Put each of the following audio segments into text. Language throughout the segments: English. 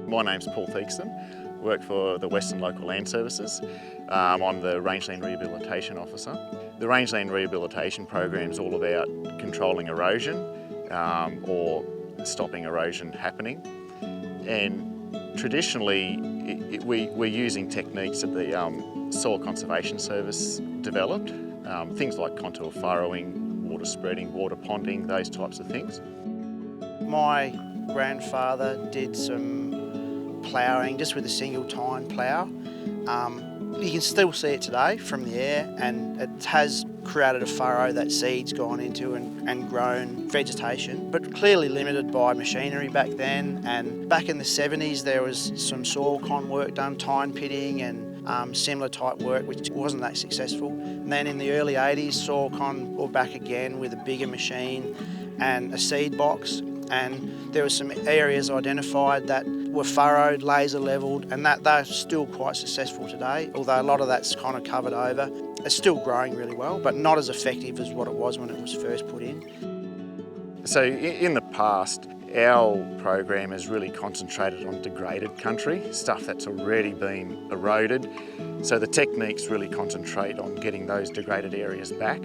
My name's Paul Theakston, work for the Western Local Land Services. I'm the Rangeland Rehabilitation Officer. The Rangeland Rehabilitation Program is all about controlling erosion or stopping erosion happening. And traditionally, we're using techniques that the Soil Conservation Service developed, things like contour furrowing, water spreading, water ponding, those types of things. My grandfather did some ploughing just with a single tine plough. You can still see it today from the air, and it has created a furrow that seeds gone into and grown vegetation, but clearly limited by machinery back then. And back in the 70s there was some soil con work done, tine pitting and similar type work, which wasn't that successful. And then in the early 80s, soil con were back again with a bigger machine and a seed box, and there were some areas identified that were furrowed, laser levelled, and they're still quite successful today, although a lot of that's kind of covered over. It's still growing really well, but not as effective as what it was when it was first put in. So in the past, our program has really concentrated on degraded country, stuff that's already been eroded. So the techniques really concentrate on getting those degraded areas back,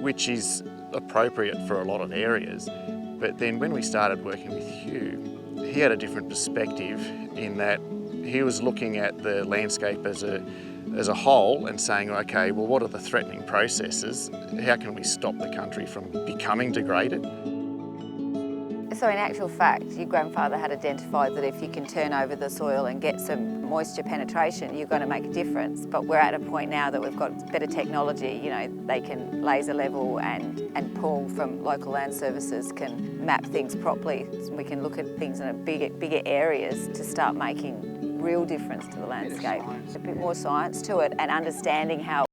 which is appropriate for a lot of areas. But then when we started working with Hugh, he had a different perspective in that he was looking at the landscape as a whole and saying, okay, well, what are the threatening processes? How can we stop the country from becoming degraded? So in actual fact, your grandfather had identified that if you can turn over the soil and get some moisture penetration, you're going to make a difference. But we're at a point now that we've got better technology. You know, they can laser level and Paul from Local Land Services can map things properly. So we can look at things in a bigger areas to start making real difference to the landscape. A bit more science to it and understanding how